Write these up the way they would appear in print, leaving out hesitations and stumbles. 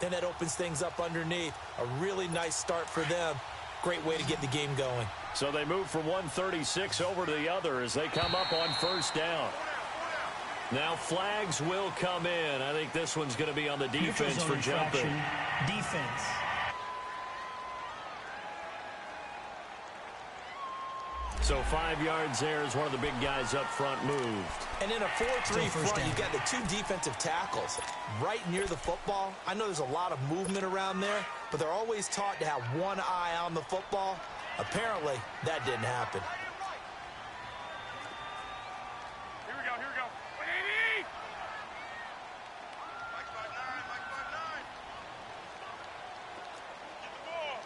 And that opens things up underneath. A really nice start for them. Great way to get the game going. So they move from 136 over to the other as they come up on first down. Now flags will come in. I think this one's going to be on the defense for jumping. Defense. So 5 yards there as one of the big guys up front moved. And in a 4-3 front, you got the 2 defensive tackles right near the football. I know there's a lot of movement around there, but they're always taught to have one eye on the football. Apparently, that didn't happen. Here we go. 180! Mike 5'9", Get the ball.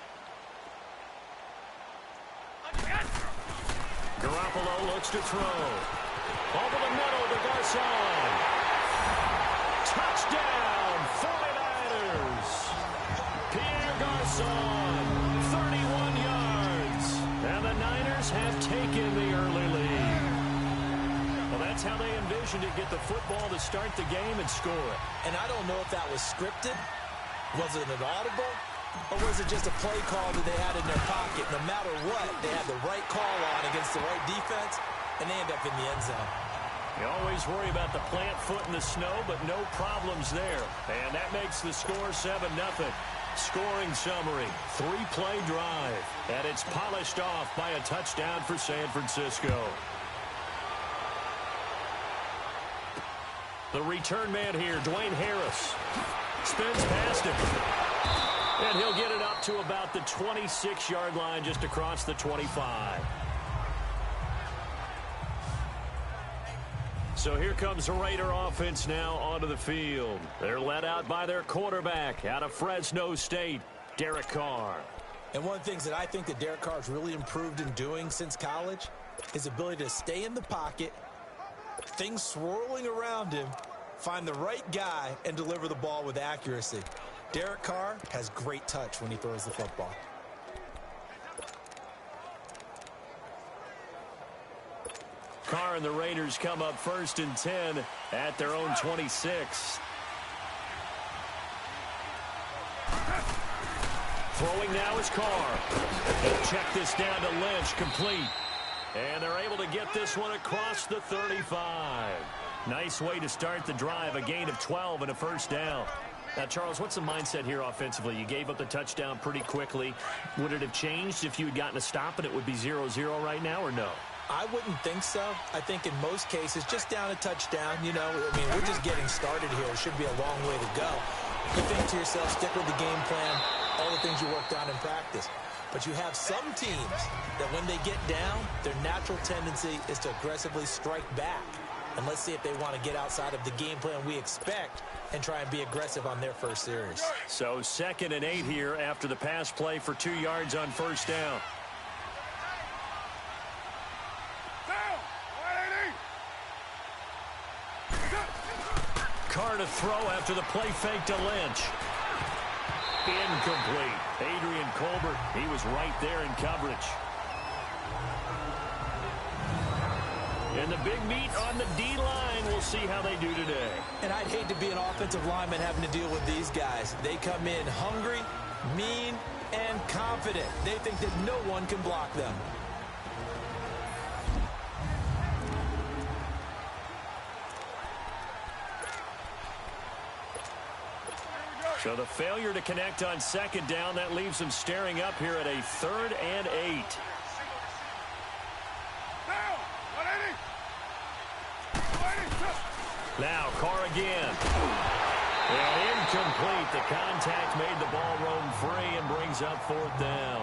Garoppolo looks to throw. Over the middle to Garcon. Touchdown, 49ers. Pierre Garcon, 31 yards. And the Niners have taken the early lead. Well, that's how they envisioned it. Get the football to start the game and score it. And I don't know if that was scripted. Was it an audible? Or was it just a play call that they had in their pocket? No matter what, they had the right call on against the right defense, and they end up in the end zone. You always worry about the plant foot in the snow, but no problems there. And that makes the score 7-0. Scoring summary, 3-play drive, and it's polished off by a touchdown for San Francisco. The return man here, Dwayne Harris, spins past him. And he'll get it up to about the 26-yard line just across the 25. So here comes the Raider offense now onto the field. They're led out by their quarterback out of Fresno State, Derek Carr. And one of the things that I think that Derek Carr has really improved in doing since college, his ability to stay in the pocket, things swirling around him, find the right guy, and deliver the ball with accuracy. Derek Carr has great touch when he throws the football. Carr and the Raiders come up 1st and 10 at their own 26. Throwing now is Carr. They'll check this down to Lynch, complete. And they're able to get this one across the 35. Nice way to start the drive, a gain of 12 and a first down. Now, Charles, what's the mindset here offensively? You gave up the touchdown pretty quickly. Would it have changed if you had gotten a stop and it would be 0-0 right now, or no? I wouldn't think so. I think in most cases, just down a touchdown, you know, I mean, we're just getting started here. It should be a long way to go. You think to yourself, stick with the game plan, all the things you worked on in practice. But you have some teams that when they get down, their natural tendency is to aggressively strike back. And let's see if they want to get outside of the game plan we expect and try and be aggressive on their first series. So 2nd and 8 here after the pass play for 2 yards on first down. Carr to throw after the play fake to Lynch. Incomplete. Adrian Colbert, he was right there in coverage. And the big meat on the D-line, we'll see how they do today. And I'd hate to be an offensive lineman having to deal with these guys. They come in hungry, mean, and confident. They think that no one can block them. So the failure to connect on 2nd down, that leaves them staring up here at a 3rd and 8. Now Carr again. And incomplete. The contact made the ball roam free and brings up 4th down.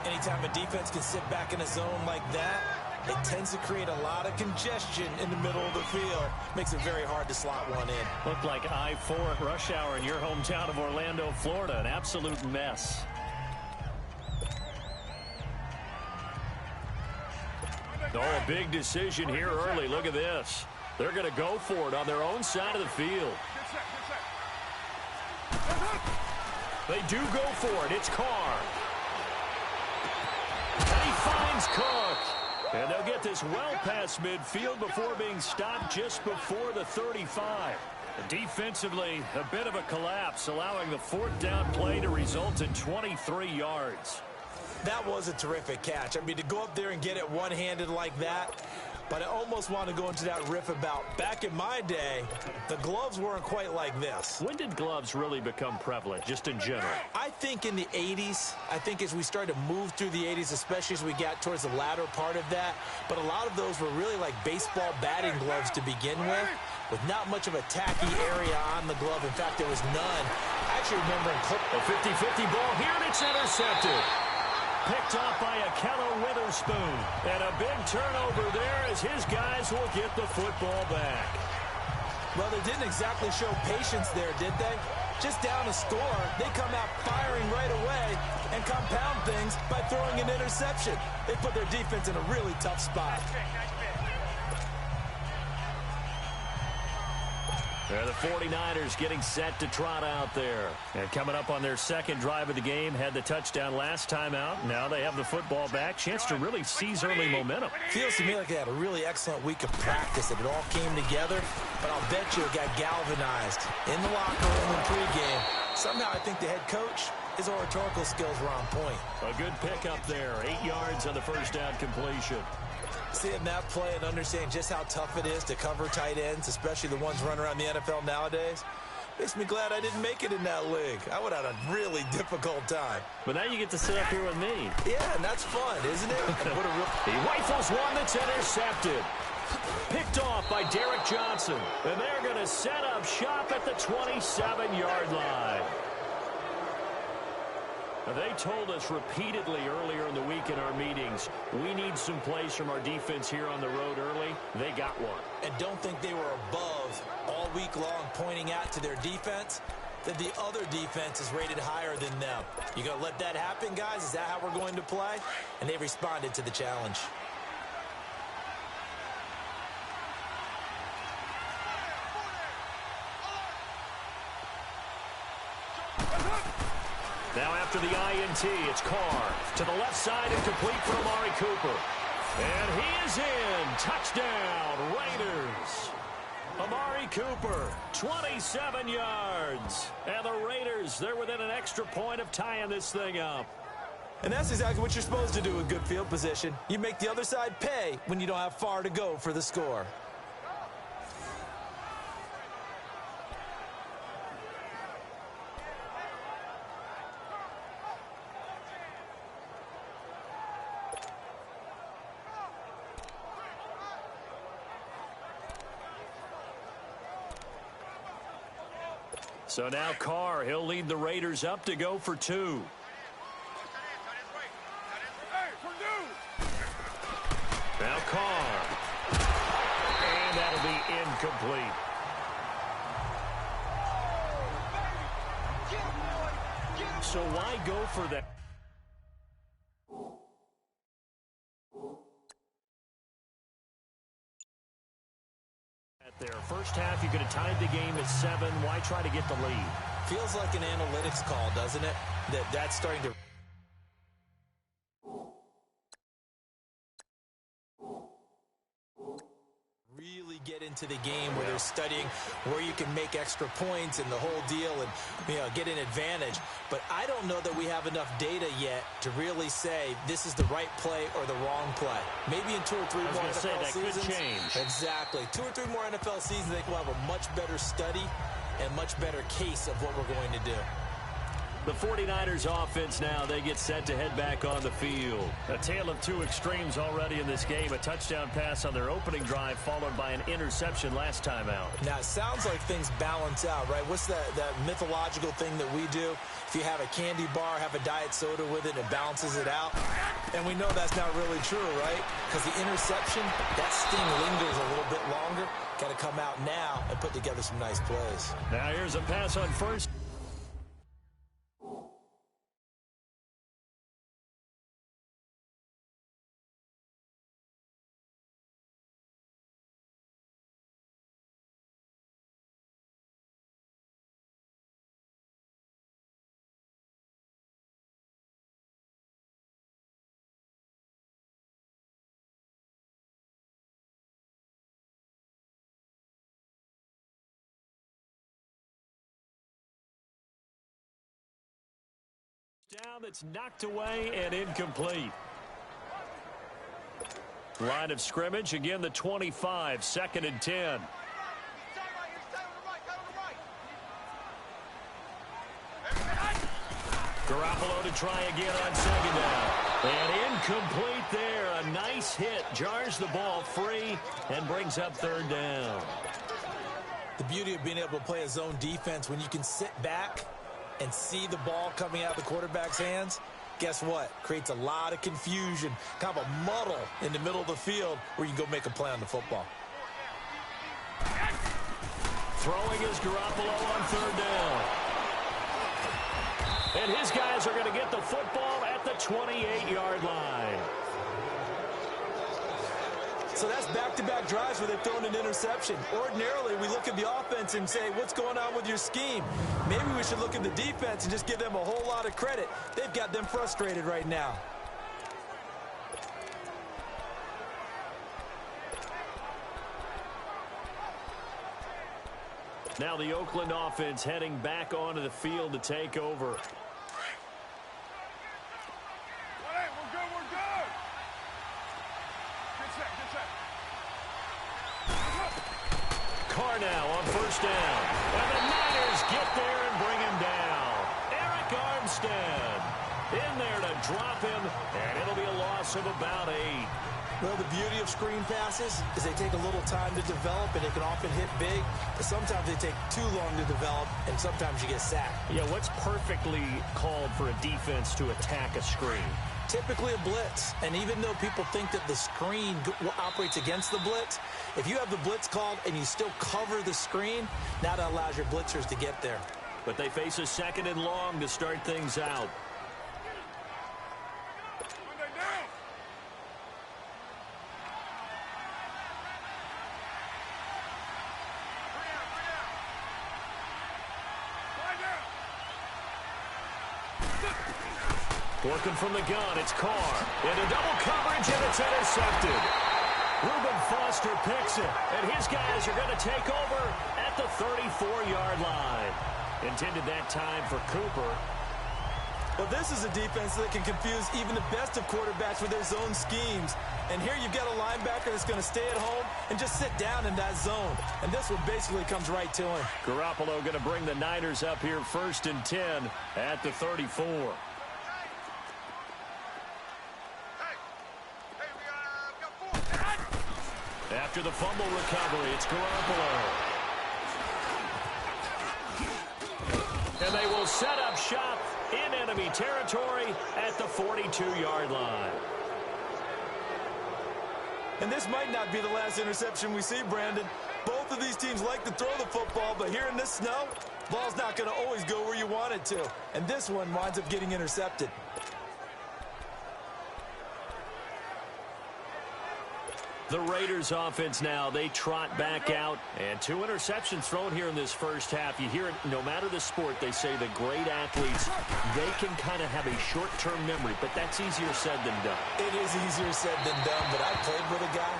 Anytime a defense can sit back in a zone like that, it tends to create a lot of congestion in the middle of the field. Makes it very hard to slot one in. Looked like I-4 at rush hour in your hometown of Orlando, Florida. An absolute mess. Oh, a big decision here early. Look at this. They're going to go for it on their own side of the field. They do go for it. It's Carr. And he finds Cook. And they'll get this well past midfield before being stopped just before the 35. Defensively, a bit of a collapse, allowing the fourth down play to result in 23 yards. That was a terrific catch. I mean, to go up there and get it one-handed like that, but I almost want to go into that riff about back in my day, the gloves weren't quite like this. When did gloves really become prevalent, just in general? I think in the 80s. I think as we started to move through the 80s, especially as we got towards the latter part of that. But a lot of those were really like baseball batting gloves to begin with not much of a tacky area on the glove. In fact, there was none. I actually remember a 50-50 ball here, and it's intercepted. Picked off by Akello Witherspoon. And a big turnover there as his guys will get the football back. Well, they didn't exactly show patience there, did they? Just down a score, they come out firing right away and compound things by throwing an interception. They put their defense in a really tough spot. They're the 49ers getting set to trot out there. And coming up on their second drive of the game, had the touchdown last time out. Now they have the football back. Chance to really seize early momentum. Feels to me like they had a really excellent week of practice. It all came together, but I'll bet you it got galvanized in the locker room and pregame. Somehow I think the head coach, his oratorical skills were on point. A good pickup there. 8 yards on the first down completion. Seeing that play and understanding just how tough it is to cover tight ends, especially the ones running around the NFL nowadays, makes me glad I didn't make it in that league. I would have had a really difficult time. But now you get to sit up here with me. Yeah, and that's fun, isn't it? He rifles one that's intercepted. Picked off by Derek Johnson. And they're going to set up shop at the 27-yard line. They told us repeatedly earlier in the week in our meetings, we need some plays from our defense here on the road early. They got one. And don't think they were above all week long pointing out to their defense that the other defense is rated higher than them. You going to let that happen, guys? Is that how we're going to play? And they responded to the challenge. Now after the INT, it's Carr to the left side and complete for Amari Cooper. And he is in. Touchdown, Raiders. Amari Cooper, 27 yards. And the Raiders, they're within an extra point of tying this thing up. And that's exactly what you're supposed to do with good field position. You make the other side pay when you don't have far to go for the score. So now Carr, he'll lead the Raiders up to go for two. Now Carr. And that'll be incomplete. So why go for that? There. First half, you could have tied the game at 7. Why try to get the lead? Feels like an analytics call, doesn't it? That's starting to really get into the game where they're studying where you can make extra points and the whole deal and, you know, get an advantage. But I don't know that we have enough data yet to really say this is the right play or the wrong play. Maybe in 2 or 3 more NFL seasons. Could change. Exactly. 2 or 3 more NFL seasons, I think we'll have a much better study and much better case of what we're going to do. The 49ers offense now, they get set to head back on the field. A tale of two extremes already in this game. A touchdown pass on their opening drive followed by an interception last time out. Now, it sounds like things balance out, right? What's that mythological thing that we do? If you have a candy bar, have a diet soda with it, it balances it out. And we know that's not really true, right? Because the interception, that sting lingers a little bit longer. Got to come out now and put together some nice plays. Now here's a pass on first. down that's knocked away and incomplete. Line of scrimmage, again the 25, 2nd and 10. Garoppolo to try again on 2nd down. And incomplete there. A nice hit. Jars the ball free and brings up 3rd down. The beauty of being able to play a zone defense when you can sit back and see the ball coming out of the quarterback's hands, guess what? Creates a lot of confusion, kind of a muddle in the middle of the field where you can go make a play on the football. Throwing is Garoppolo on 3rd down. And his guys are going to get the football at the 28-yard line. So that's back-to-back drives where they've thrown an interception. Ordinarily, we look at the offense and say, what's going on with your scheme? Maybe we should look at the defense and just give them a whole lot of credit. They've got them frustrated right now. Now the Oakland offense heading back onto the field to take over. Carr now on 1st down. And the Niners get there and bring him down. Eric Armstead in there to drop him, and it'll be a loss of about 8. Well, the beauty of screen passes is they take a little time to develop, and they can often hit big, but sometimes they take too long to develop, and sometimes you get sacked. Yeah, what's perfectly called for a defense to attack a screen? Typically a blitz, and even though people think that the screen operates against the blitz, if you have the blitz called and you still cover the screen, now that allows your blitzers to get there. But they face a 2nd and long to start things out. Working from the gun, it's Carr. Into double coverage, and it's intercepted. Reuben Foster picks it, and his guys are going to take over at the 34-yard line. Intended that time for Cooper. Well, this is a defense that can confuse even the best of quarterbacks with their zone schemes. And here you've got a linebacker that's going to stay at home and just sit down in that zone. And this one basically comes right to him. Garoppolo going to bring the Niners up here 1st and 10 at the 34. After the fumble recovery, it's Garoppolo. And they will set up shop in enemy territory at the 42-yard line. And this might not be the last interception we see, Brandon. Both of these teams like to throw the football, but here in this snow, ball's not going to always go where you want it to. And this one winds up getting intercepted. The Raiders offense now, they trot back out, and 2 interceptions thrown here in this first half. You hear it, no matter the sport, they say the great athletes, they can kind of have a short-term memory, but that's easier said than done. It is easier said than done, but I played with a guy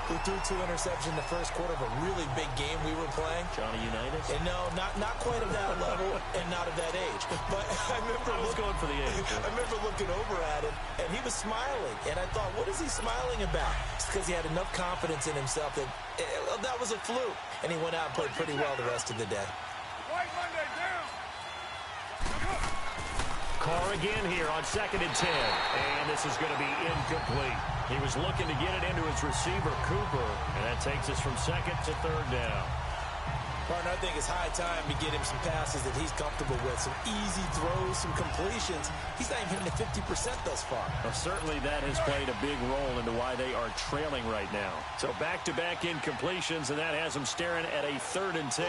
who threw 2 interceptions in the first quarter of a really big game we were playing. Johnny Unitas? And no, not quite at that level and not at that age. But I was going for the age. I remember looking over at him, and he was smiling. And I thought, what is he smiling about? It's because he had enough confidence in himself that that was a fluke. And he went out and played pretty well the rest of the day. Carr again here on 2nd and 10. And this is going to be incomplete. He was looking to get it into his receiver, Cooper. And that takes us from 2nd to 3rd down. Partner, I think it's high time to get him some passes that he's comfortable with. Some easy throws, some completions. He's not even hitting the 50% thus far. Well, certainly that has played a big role into why they are trailing right now. So back-to-back incompletions, and that has them staring at a 3rd and 10.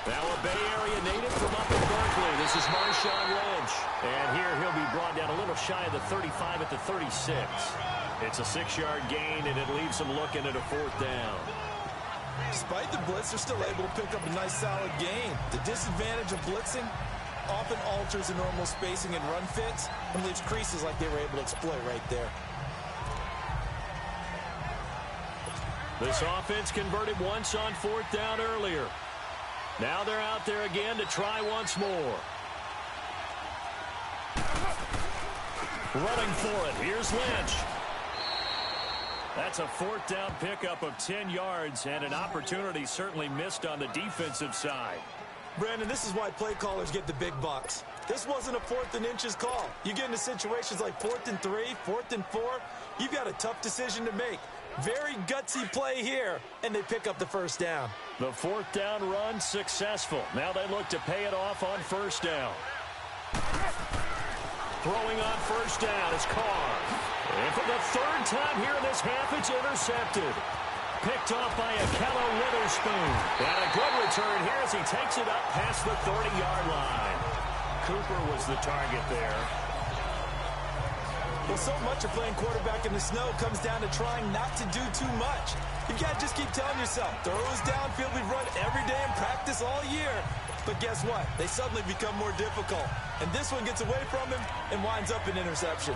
Now a Bay Area native from up in Berkeley. This is Marshawn Lynch. And here he'll be brought down a little shy of the 35 at the 36. It's a 6-yard gain, and it leaves them looking at a 4th down. Despite the blitz, they're still able to pick up a nice, solid gain. The disadvantage of blitzing often alters the normal spacing and run fits and leaves creases like they were able to exploit right there. This offense converted once on 4th down earlier. Now they're out there again to try once more. Running for it. Here's Lynch. That's a fourth down pickup of 10 yards and an opportunity certainly missed on the defensive side. Brandon, this is why play callers get the big bucks. This wasn't a 4th and inches call. You get into situations like 4th and 3, 4th and 4, you've got a tough decision to make. Very gutsy play here, and they pick up the first down. The fourth down run successful. Now they look to pay it off on first down. Throwing on first down is Carr. And for the third time here in this half, it's intercepted. Picked off by Akello Witherspoon. And a good return here as he takes it up past the 30-yard line. Cooper was the target there. Well, so much of playing quarterback in the snow comes down to trying not to do too much. You've got to just keep telling yourself, throws downfield we've run every day in practice all year. But guess what? They suddenly become more difficult. And this one gets away from him and winds up an interception.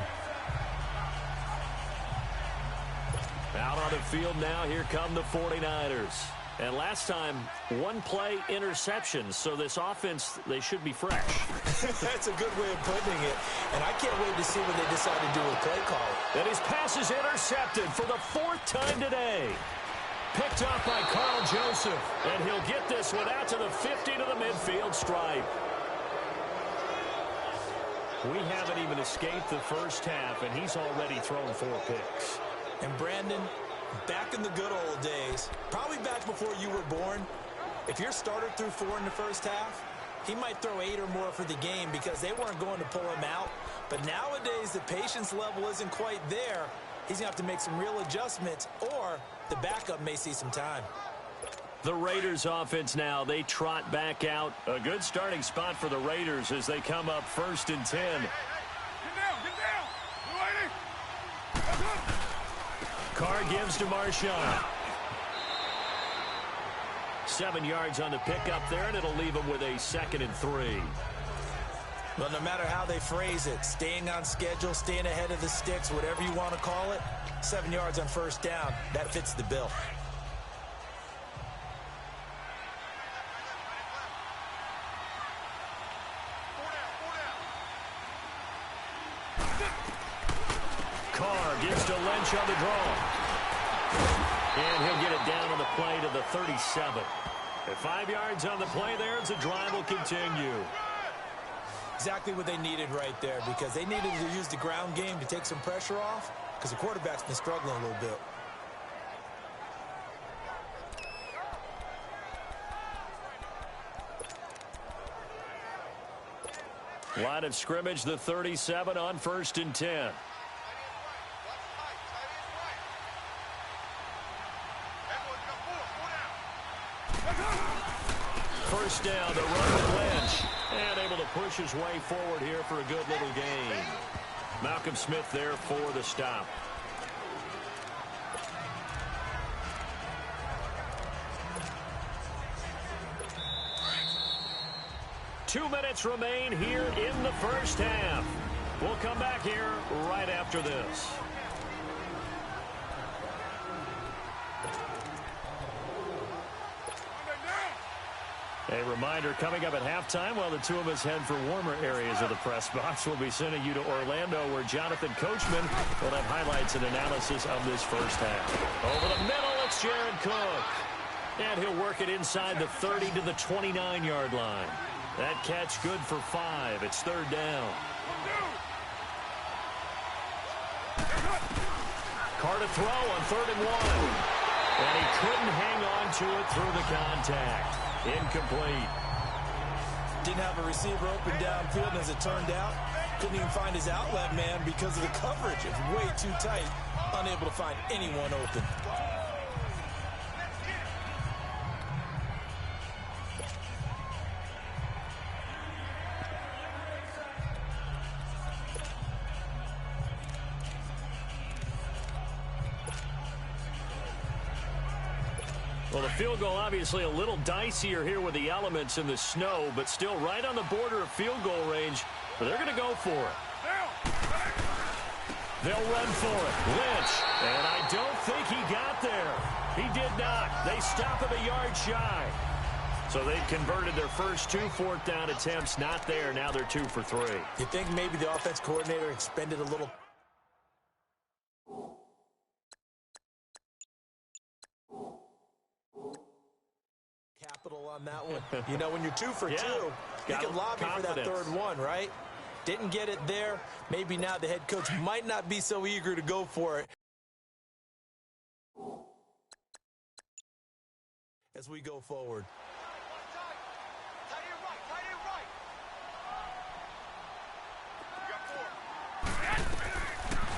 Out on the field now, here come the 49ers. And last time, one-play interceptions, so this offense, they should be fresh. That's a good way of putting it. And I can't wait to see what they decide to do with play calling. And his pass is intercepted for the 4th time today. Picked off by Carl Joseph. And he'll get this one out to the 50 to the midfield stripe. We haven't even escaped the first half, and he's already thrown 4 picks. And Brandon, back in the good old days, probably back before you were born, if your starter threw 4 in the first half, he might throw 8 or more for the game because they weren't going to pull him out. But nowadays, the patience level isn't quite there. He's going to have to make some real adjustments, or the backup may see some time. The Raiders offense now, they trot back out. A good starting spot for the Raiders as they come up 1st and 10. Get down, get down. You lady. That's up. Carr gives to Marshawn. 7 yards on the pickup there, and it'll leave him with a 2nd and 3. Well, no matter how they phrase it, staying on schedule, staying ahead of the sticks, whatever you want to call it, 7 yards on first down, that fits the bill. Carr gives to Lynch on the draw. And he'll get it down on the play to the 37. At 5 yards on the play there, the drive will continue. Exactly what they needed right there, because they needed to use the ground game to take some pressure off, because the quarterback's been struggling a little bit. Line of scrimmage, the 37 on 1st and 10. First down, the run with Lynch. And able to push his way forward here for a good little gain. Malcolm Smith there for the stop. Two minutes remain here in the first half. We'll come back here right after this. A reminder coming up at halftime while the two of us head for warmer areas of the press box. We'll be sending you to Orlando where Jonathan Coachman will have highlights and analysis of this first half. Over the middle, it's Jared Cook. And he'll work it inside the 30 to the 29-yard line. That catch good for 5. It's 3rd down. Carr to throw on 3rd and 1. And he couldn't hang on to it through the contact. Incomplete. Didn't have a receiver open downfield, and as it turned out, couldn't even find his outlet man because of the coverage. It's way too tight, unable to find anyone open. Well, the field goal obviously a little dicier here with the elements in the snow, but still right on the border of field goal range. But they're going to go for it. They'll run for it. Lynch. And I don't think he got there. He did not. They stop him a yard shy. So they've converted their first 2 fourth-down attempts. Not there. Now they're 2 for 3. You think maybe the offense coordinator expended a little capital on that one? You know, when you're 2 for 2, you can lobby for that third one, right? Didn't get it there. Maybe now the head coach might not be so eager to go for it as we go forward.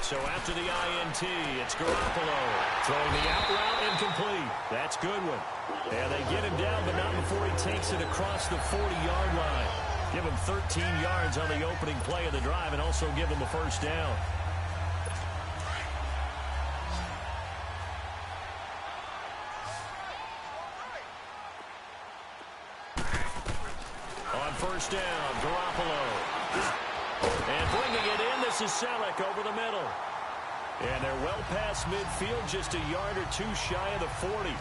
So after the INT, it's Garoppolo. Throwing the out route incomplete. That's Goodwin. And they get him down, but not before he takes it across the 40-yard line. Give him 13 yards on the opening play of the drive and also give him a first down. On first down, Garoppolo. And bringing it in, this is Selleck over the middle. And they're well past midfield, just a yard or 2 shy of the 40.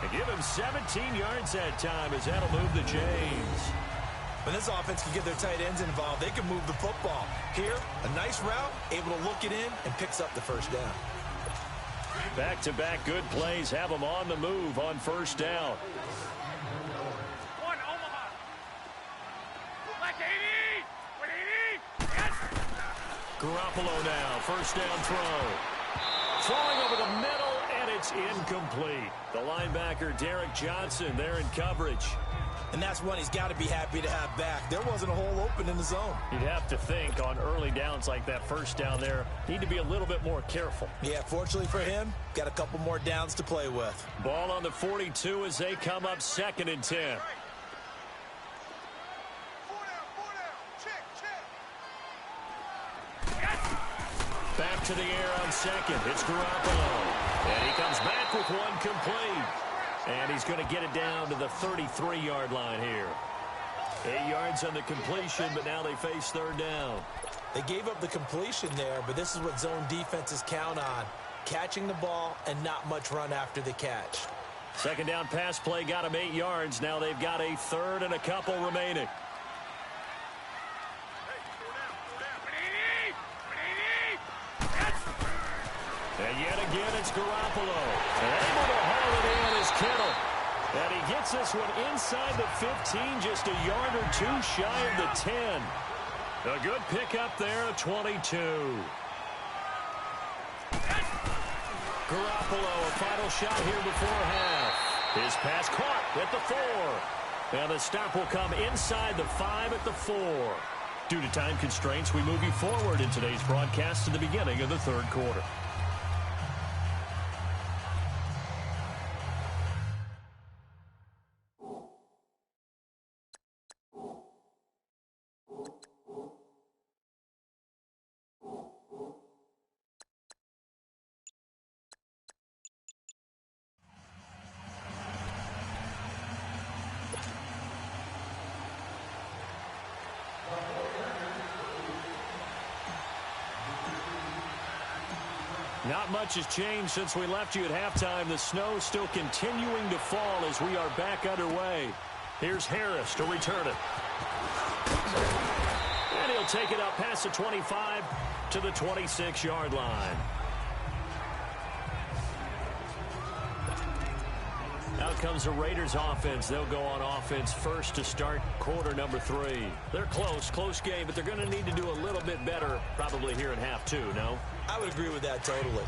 And give him 17 yards that time as that'll move the chains. When this offense can get their tight ends involved, they can move the football. Here, a nice route, able to look it in, and picks up the first down. Back-to-back good plays have them on the move on first down. One, Omaha. Like 80. 180. Yes. Garoppolo now, first down throw. Throwing over the middle, and it's incomplete. The linebacker, Derek Johnson, there in coverage. And that's one he's got to be happy to have back. There wasn't a hole open in the zone. You'd have to think on early downs like that first down there, need to be a little bit more careful. Yeah, fortunately for him, got a couple more downs to play with. Ball on the 42 as they come up 2nd and 10. 4 down. Check. Yes. Back to the air on 2nd. It's Garoppolo. And he comes back with one complete. And he's going to get it down to the 33-yard line here. 8 yards on the completion, but now they face 3rd down. They gave up the completion there, but this is what zone defenses count on. Catching the ball and not much run after the catch. 2nd down pass play got them 8 yards. Now they've got a 3rd and a couple remaining. And yet again, it's Garoppolo. And able to haul it in is Kittle. And he gets this one inside the 15, just a yard or 2 shy of the 10. A good pickup there, a 22. Garoppolo, a final shot here before half. His pass caught at the 4. And the stop will come inside the 5 at the 4. Due to time constraints, we move you forward in today's broadcast to the beginning of the 3rd quarter. Not much has changed since we left you at halftime. The snow still continuing to fall as we are back underway. Here's Harris to return it. And he'll take it up past the 25 to the 26-yard line. Out comes the Raiders offense. They'll go on offense first to start quarter number 3. They're close game, but they're going to need to do a little bit better probably here in half 2, no? I would agree with that totally.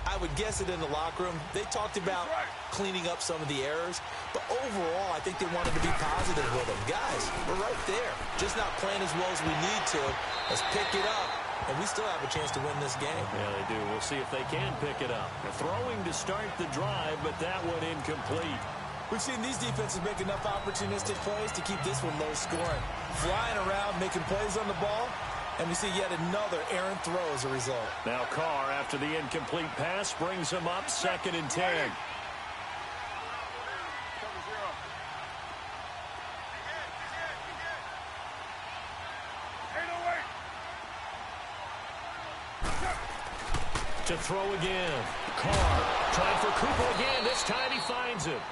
I would guess it in the locker room. They talked about cleaning up some of the errors, but overall, I think they wanted to be positive with them. Guys, we're right there. Just not playing as well as we need to. Let's pick it up, and we still have a chance to win this game. Yeah, they do. We'll see if they can pick it up. They're throwing to start the drive, but that one incomplete. We've seen these defenses make enough opportunistic plays to keep this one low scoring. Flying around, making plays on the ball, and we see yet another errant throw as a result. Now Carr, after the incomplete pass, brings him up 2nd and 10. To throw again. Carr trying for Cooper again. This time he finds it.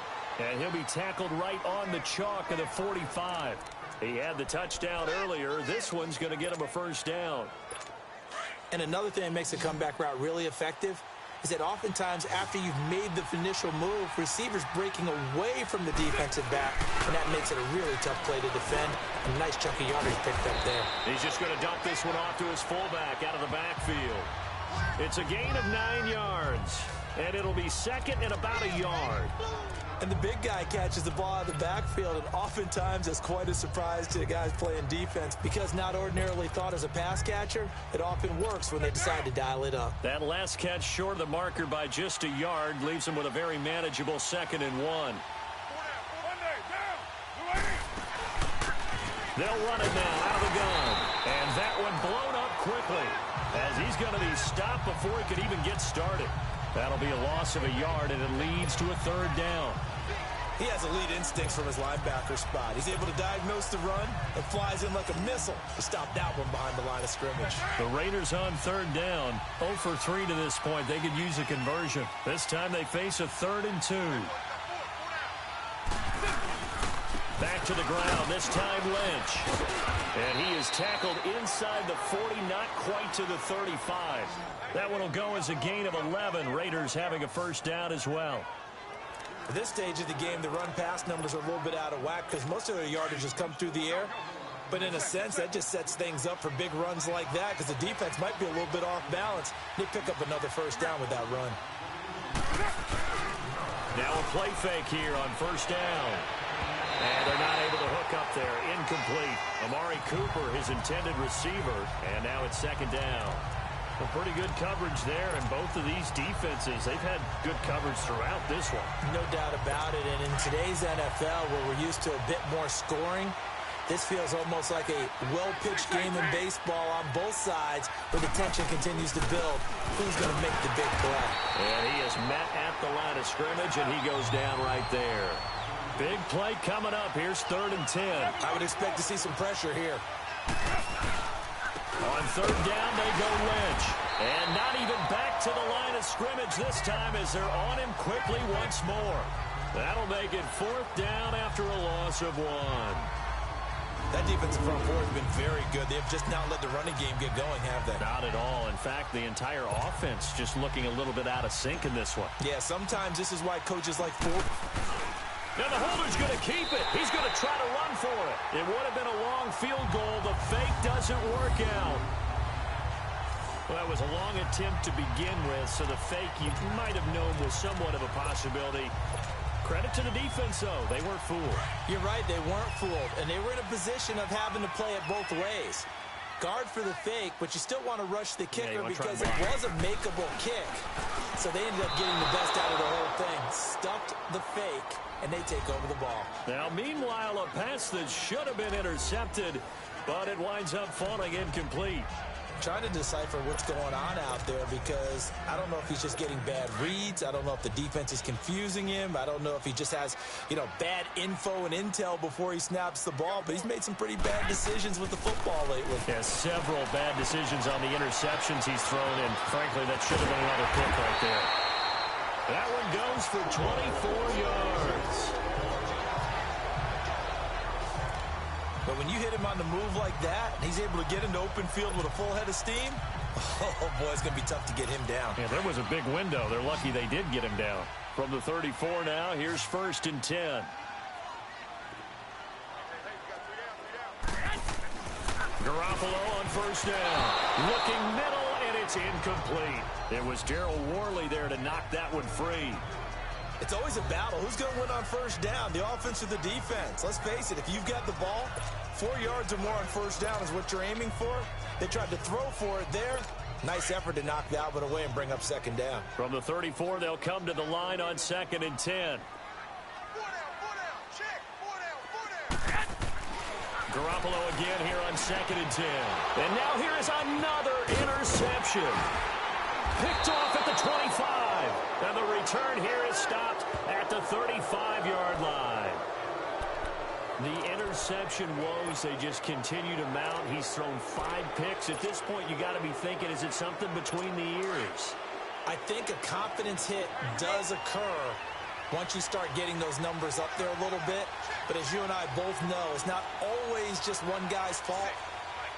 And he'll be tackled right on the chalk of the 45. He had the touchdown earlier. This one's going to get him a first down. And another thing that makes a comeback route really effective is that oftentimes after you've made the initial move, receivers breaking away from the defensive back, and that makes it a really tough play to defend. A nice chunk of yardage picked up there. He's just going to dump this one off to his fullback out of the backfield. It's a gain of 9 yards, and it'll be second and about a yard. And the big guy catches the ball out of the backfield, and oftentimes that's quite a surprise to the guys playing defense because not ordinarily thought as a pass catcher, it often works when they decide to dial it up. That last catch short of the marker by just a yard leaves him with a very manageable 2nd and 1. They'll run it now out of the gun. And that one blown up quickly as he's going to be stopped before he could even get started. That'll be a loss of a yard, and it leads to a 3rd down. He has elite instincts from his linebacker spot. He's able to diagnose the run and flies in like a missile to stop that one behind the line of scrimmage. The Raiders on 3rd down. 0 for 3 to this point. They could use a conversion. This time they face a 3rd and 2. Back to the ground, this time Lynch. And he is tackled inside the 40, not quite to the 35. That one will go as a gain of 11. Raiders having a first down as well. At this stage of the game, the run-pass numbers are a little bit out of whack because most of their yardage has come through the air. But in a sense, that just sets things up for big runs like that because the defense might be a little bit off balance. They pick up another first down with that run. Now a play fake here on first down. And they're not able to hook up there. Incomplete. Amari Cooper, his intended receiver. And now it's 2nd down. Well, pretty good coverage there, and both of these defenses, they've had good coverage throughout this one. No doubt about it, and in today's NFL, where we're used to a bit more scoring, this feels almost like a well-pitched game in baseball on both sides, where the tension continues to build. Who's going to make the big play? And he is met at the line of scrimmage, and he goes down right there. Big play coming up. Here's 3rd and 10. I would expect to see some pressure here. On 3rd down, they go Lynch. And not even back to the line of scrimmage this time as they're on him quickly once more. That'll make it 4th down after a loss of 1. That defensive front four has been very good. They've just not let the running game get going, have they? Not at all. In fact, the entire offense just looking a little bit out of sync in this one. Yeah, sometimes this is why coaches like Ford. Now the holder's going to keep it. He's going to try to run for it. It would have been a long field goal. The fake doesn't work out. Well, that was a long attempt to begin with, so the fake you might have known was somewhat of a possibility. Credit to the defense, though. They weren't fooled. You're right, they weren't fooled, and they were in a position of having to play it both ways. Guard for the fake, but you still want to rush the kicker because it was a makeable kick. So they ended up getting the best out of the whole thing. Stuffed the fake, and they take over the ball. Now, meanwhile, a pass that should have been intercepted, but it winds up falling incomplete. Trying to decipher what's going on out there because I don't know if he's just getting bad reads. I don't know if the defense is confusing him. I don't know if he just has, bad info and intel before he snaps the ball. But he's made some pretty bad decisions with the football lately. Yeah, several bad decisions on the interceptions he's thrown, and frankly, that should have been another pick right there. That one goes for 24 yards. But when you hit him on the move like that, and he's able to get into open field with a full head of steam, oh, boy, it's going to be tough to get him down. Yeah, there was a big window. They're lucky they did get him down. From the 34 now, here's 1st and 10. Garoppolo on 1st down. Looking middle, and it's incomplete. It was Daryl Worley there to knock that one free. It's always a battle. Who's going to win on 1st down, the offense or the defense? Let's face it, if you've got the ball, 4 yards or more on 1st down is what you're aiming for. They tried to throw for it there. Nice effort to knock that one away and bring up 2nd down. From the 34, they'll come to the line on 2nd and 10. Garoppolo again here on 2nd and 10. And now here is another interception. Picked off at the 25. And the return here is stopped at the 35-yard line. The interception woes, they just continue to mount. He's thrown 5 picks. At this point, you got to be thinking, is it something between the ears? I think a confidence hit does occur once you start getting those numbers up there a little bit. But as you and I both know, it's not always just one guy's fault.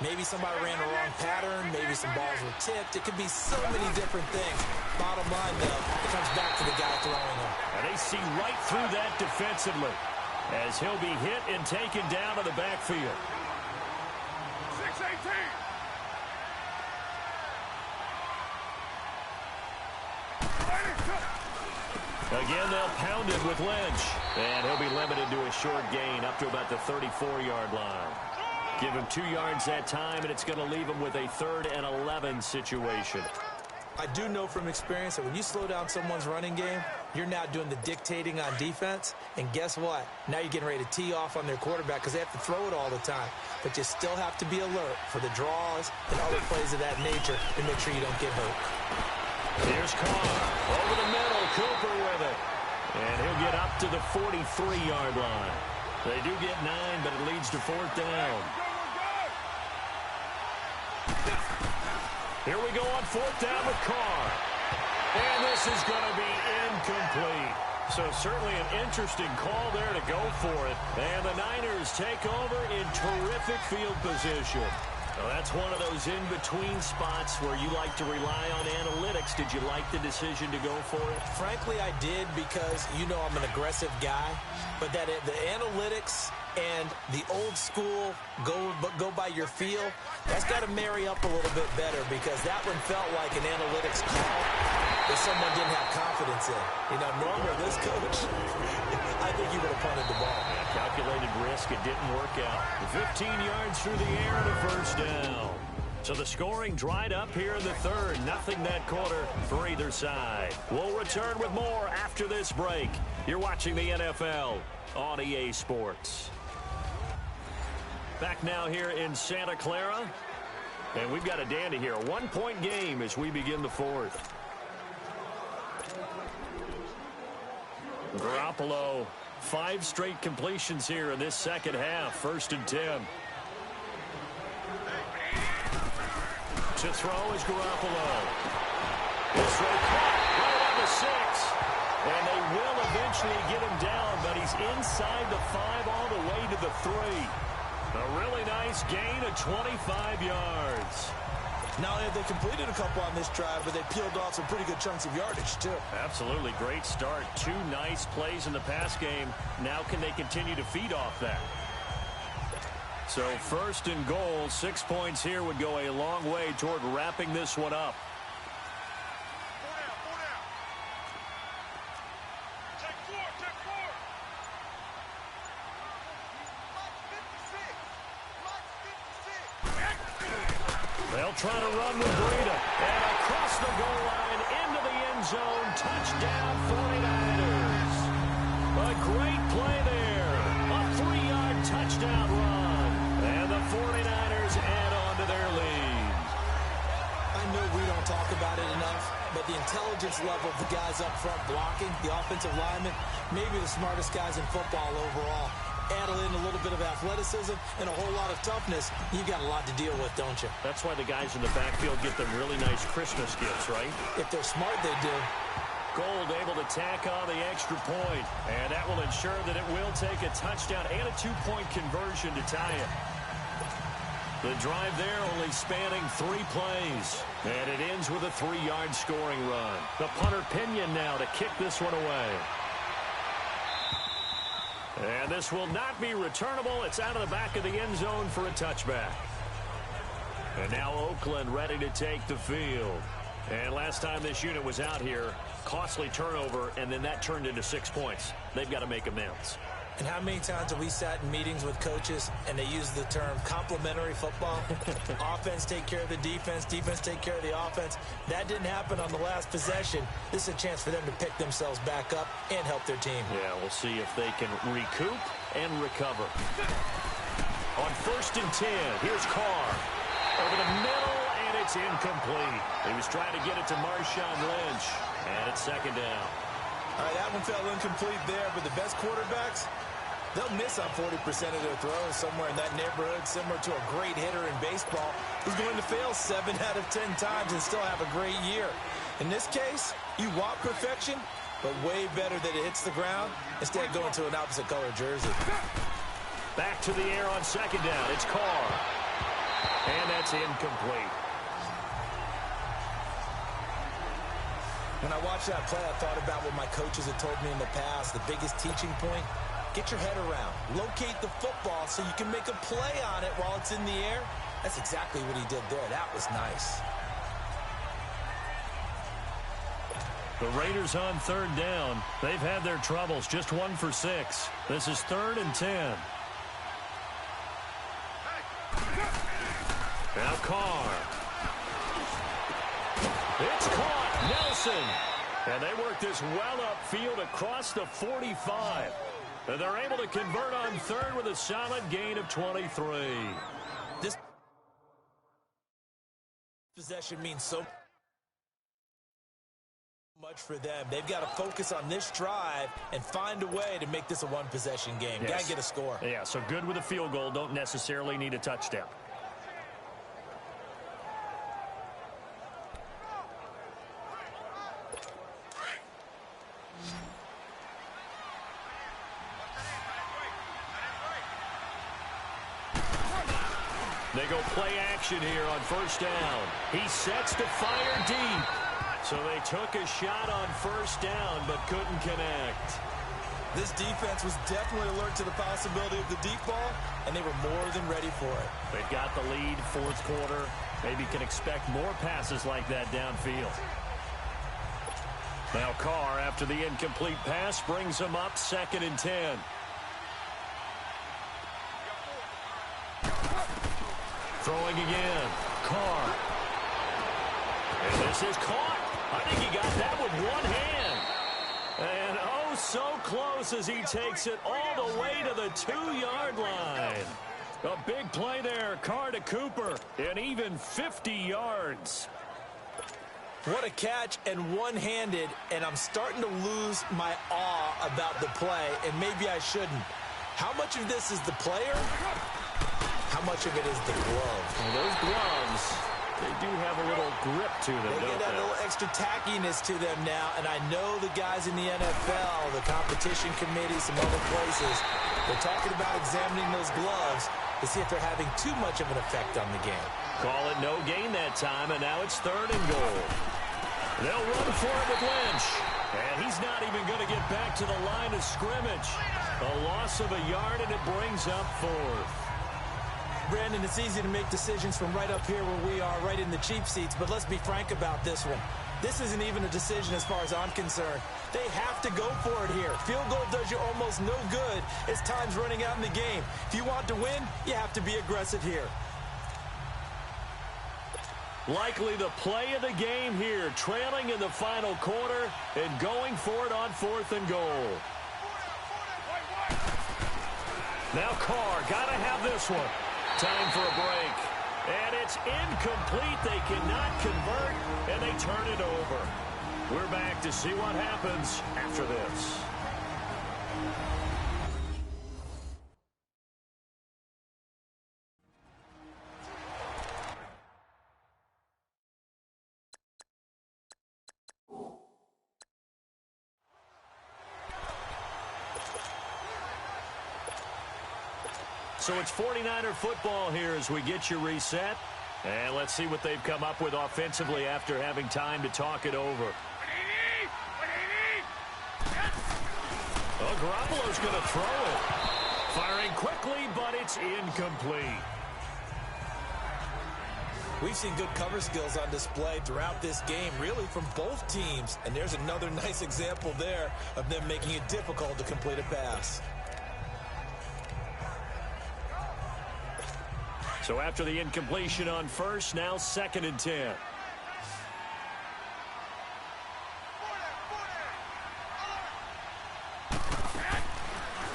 Maybe somebody ran the wrong pattern. Maybe some balls were tipped. It could be so many different things. Bottom line, though, it comes back to the guy throwing them. And they see right through that defensively as he'll be hit and taken down to the backfield. 6-18. Again, they'll pound it with Lynch. And he'll be limited to a short gain up to about the 34-yard line. Give him 2 yards that time, and it's going to leave him with a 3rd and 11 situation. I do know from experience that when you slow down someone's running game, you're now doing the dictating on defense. And guess what? Now you're getting ready to tee off on their quarterback because they have to throw it all the time. But you still have to be alert for the draws and other plays of that nature to make sure you don't get hurt. Here's Carr. Over the middle, Cooper with it. And he'll get up to the 43-yard line. They do get 9, but it leads to 4th down. Here we go on 4th down with Carr. And this is going to be incomplete. So certainly an interesting call there to go for it. And the Niners take over in terrific field position. Well, that's one of those in-between spots where you like to rely on analytics. Did you like the decision to go for it? Frankly, I did because, you know, I'm an aggressive guy. But that the analytics and the old school go by your feel, that's got to marry up a little bit better because that one felt like an analytics call that someone didn't have confidence in. You know, normally this coach, I think he would have punted the ball. Calculated risk, it didn't work out. 15 yards through the air and a 1st down. So the scoring dried up here in the 3rd. Nothing that quarter for either side. We'll return with more after this break. You're watching the NFL on EA Sports. Back now here in Santa Clara. And we've got a dandy here. A 1-point game as we begin the 4th. Garoppolo, 5 straight completions here in this second half. 1st and 10. To throw is Garoppolo. This throw caught right on the 6. And they will eventually get him down, but he's inside the 5 all the way to the 3. A really nice gain of 25 yards. Not only have they completed a couple on this drive, but they peeled off some pretty good chunks of yardage, too. Absolutely. Great start. 2 nice plays in the pass game. Now can they continue to feed off that? So 1st and goal, 6 points here would go a long way toward wrapping this one up. They'll try to run with Breida. And across the goal line into the end zone. Touchdown 49ers. A great play there. A 3-yard touchdown run. And the 49ers add on to their lead. I know we don't talk about it enough, but the intelligence level of the guys up front blocking, the offensive linemen, maybe the smartest guys in football overall. Add in a little bit of athleticism and a whole lot of toughness, you've got a lot to deal with, don't you? That's why the guys in the backfield get them really nice Christmas gifts, right? If they're smart, they do. Gold able to tack on the extra point, and that will ensure that it will take a touchdown and a 2-point conversion to tie it. The drive there only spanning 3 plays, and it ends with a 3-yard scoring run. The punter Pinion now to kick this one away. And this will not be returnable. It's out of the back of the end zone for a touchback. And now Oakland ready to take the field. And last time this unit was out here, costly turnover, and then that turned into 6 points. They've got to make amends. And how many times have we sat in meetings with coaches and they use the term complementary football? Offense take care of the defense, defense take care of the offense. That didn't happen on the last possession. This is a chance for them to pick themselves back up and help their team. Yeah, we'll see if they can recoup and recover. On 1st and 10, here's Carr. Over the middle, and it's incomplete. He was trying to get it to Marshawn Lynch, and it's 2nd down. All right, that one fell incomplete there, but the best quarterbacks, they'll miss on 40% of their throws, somewhere in that neighborhood, similar to a great hitter in baseball who's going to fail 7 out of 10 times and still have a great year. In this case, you want perfection, but way better that it hits the ground instead of going to an opposite color jersey. Back to the air on second down. It's Carr. And that's incomplete. When I watched that play, I thought about what my coaches had told me in the past. The biggest teaching point, get your head around. Locate the football so you can make a play on it while it's in the air. That's exactly what he did there. That was nice. The Raiders on third down. They've had their troubles. Just 1 for 6. This is 3rd and 10. Now Carr. It's caught. Nelson. And they work this well upfield across the 45. And they're able to convert on third with a solid gain of 23. This possession means so much for them. They've got to focus on this drive and find a way to make this a one-possession game. Yes. Got to get a score. Yeah, so good with a field goal. Don't necessarily need a touchdown. They go play action here on first down. He sets to fire deep. So they took a shot on first down but couldn't connect. This defense was definitely alert to the possibility of the deep ball, and they were more than ready for it. They've got the lead, fourth quarter. Maybe can expect more passes like that downfield. Now Carr, after the incomplete pass, brings them up 2nd and 10. Throwing again. Carr. And this is caught. I think he got that with one hand. And oh, so close as he takes it all the way to the 2-yard line. A big play there. Carr to Cooper. And even 50 yards. What a catch and one-handed, and I'm starting to lose my awe about the play, and maybe I shouldn't. How much of this is the player? How much of it is the glove? Well, those gloves, they do have a little grip to them, They don't get that they? little extra tackiness to them now, and I know the guys in the NFL, the competition committee, some other places, they're talking about examining those gloves to see if they're having too much of an effect on the game. Call it no gain that time, and now it's 3rd and goal. They'll run for it with Lynch. And he's not even going to get back to the line of scrimmage. A loss of a yard, and it brings up 4th. Brandon, it's easy to make decisions from right up here where we are, right in the cheap seats, but let's be frank about this one. This isn't even a decision as far as I'm concerned. They have to go for it here. Field goal does you almost no good as time's running out in the game. If you want to win, you have to be aggressive here. Likely the play of the game here, trailing in the final quarter and going for it on 4th and goal. Now Carr, got to have this one. Time for a break. And it's incomplete. They cannot convert, and they turn it over. We're back to see what happens after this. So it's 49er football here as we get you reset. And let's see what they've come up with offensively after having time to talk it over. Oh, Garoppolo's going to throw it. Firing quickly, but it's incomplete. We've seen good cover skills on display throughout this game, really from both teams. And there's another nice example there of them making it difficult to complete a pass. So after the incompletion on first, now 2nd and 10.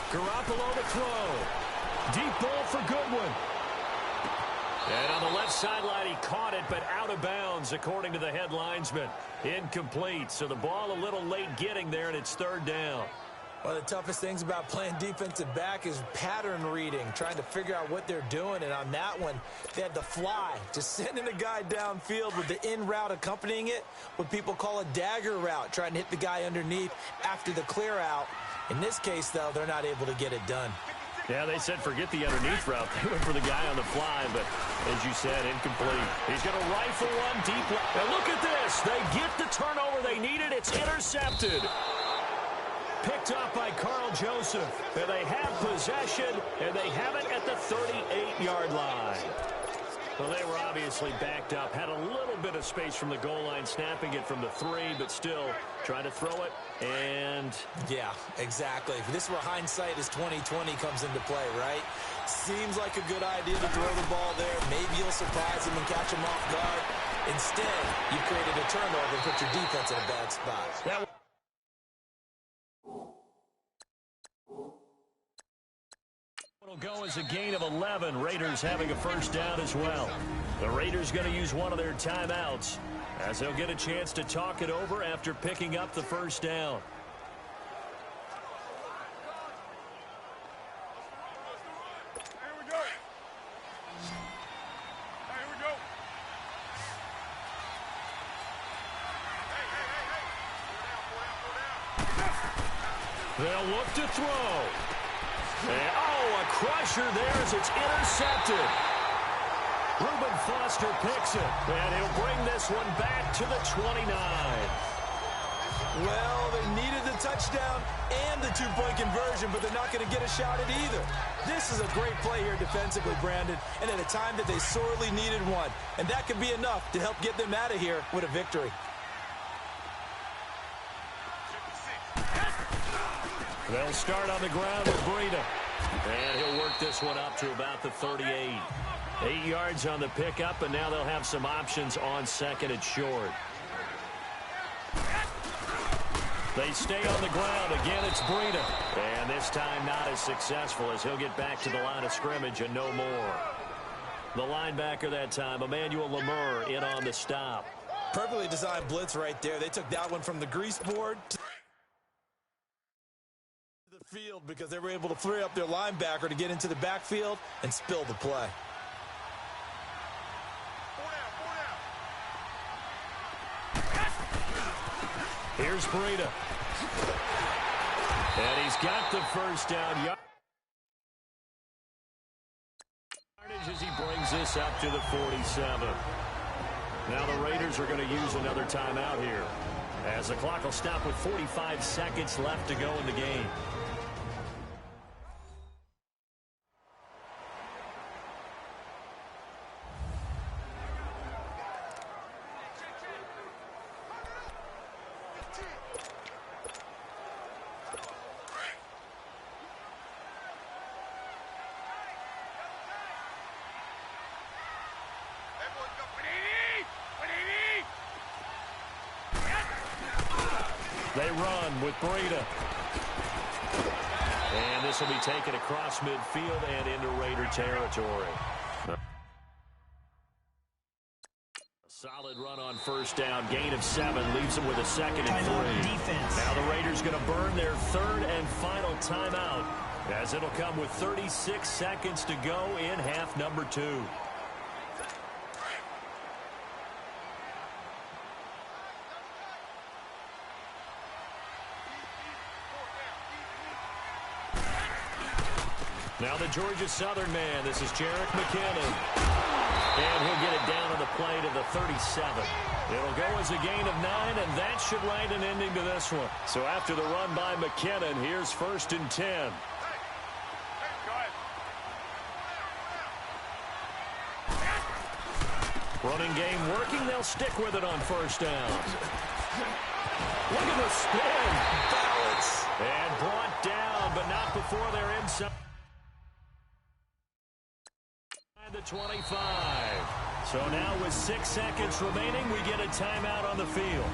Garoppolo to throw. Deep ball for Goodwin. And on the left sideline, he caught it, but out of bounds, according to the head linesman. Incomplete, so the ball a little late getting there, and it's 3rd down. One of the toughest things about playing defensive back is pattern reading, trying to figure out what they're doing. And on that one, they had the fly, just sending a guy downfield with the in route accompanying it, what people call a dagger route, trying to hit the guy underneath after the clear out. In this case, though, they're not able to get it done. Yeah, they said forget the underneath route. They went for the guy on the fly, but as you said, incomplete. He's going to rifle one deep. And look at this. They get the turnover they needed. It's intercepted. Picked up by Carl Joseph. And they have possession, and they have it at the 38-yard line. Well, they were obviously backed up. Had a little bit of space from the goal line, snapping it from the 3, but still trying to throw it. And yeah, exactly. This is where hindsight is 20/20 comes into play, right? Seems like a good idea to throw the ball there. Maybe you'll surprise him and catch him off guard. Instead, you created a turnover and put your defense in a bad spot. It'll go as a gain of 11. Raiders having a first down as well. The Raiders going to use one of their timeouts as they'll get a chance to talk it over after picking up the first down. Here we go. Here we go. Hey. They'll look to throw. And, a crusher there as it's intercepted. Reuben Foster picks it, and he'll bring this one back to the 29. Well, they needed the touchdown and the two-point conversion, but they're not going to get a shot at either. This is a great play here defensively, Brandon, and at a time that they sorely needed one. And that could be enough to help get them out of here with a victory. They'll start on the ground with Breida. And he'll work this one up to about the 38. 8 yards on the pickup, and now they'll have some options on second and short. They stay on the ground. Again, it's Breida. And this time not as successful as he'll get back to the line of scrimmage and no more. The linebacker that time, Emmanuel Lemur, in on the stop. Perfectly designed blitz right there. They took that one from the grease board to the field because they were able to free up their linebacker to get into the backfield and spill the play. Here's Breida. And he's got the first down. As he brings this up to the 47. Now the Raiders are going to use another timeout here, as the clock will stop with 45 seconds left to go in the game. They run with Breida. And this will be taken across midfield and into Raider territory. A solid run on first down. Gain of 7 leaves them with a second and 3. Now the Raiders going to burn their third and final timeout, as it'll come with 36 seconds to go in half number 2. Now the Georgia Southern man, this is Jerick McKinnon. And he'll get it down on the play to the 37. It'll go as a gain of 9, and that should write an ending to this one. So after the run by McKinnon, here's 1st and 10. Running game working, they'll stick with it on first down. Look at the spin. Balance. And brought down, but not before they're inside the 25. So now with 6 seconds remaining, we get a timeout on the field.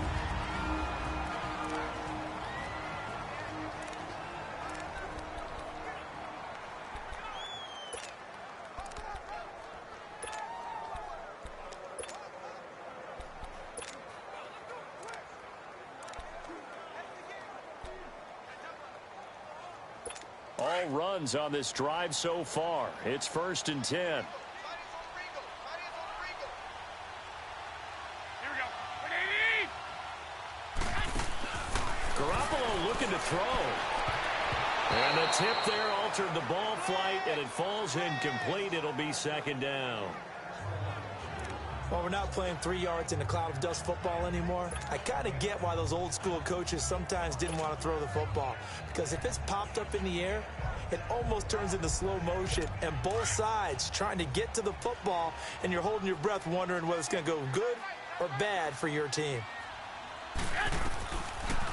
no runs on this drive so far. It's 1st and 10. Here we go. Garoppolo looking to throw. And the tip there altered the ball flight, and it falls incomplete. It'll be 2nd down. Well, we're not playing 3 yards in a cloud of dust football anymore. I kind of get why those old school coaches sometimes didn't want to throw the football. Because if it's popped up in the air, it almost turns into slow motion. And both sides trying to get to the football, and you're holding your breath wondering whether it's going to go good or bad for your team.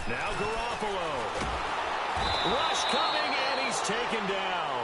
Now Garoppolo. Rush coming, and he's taken down.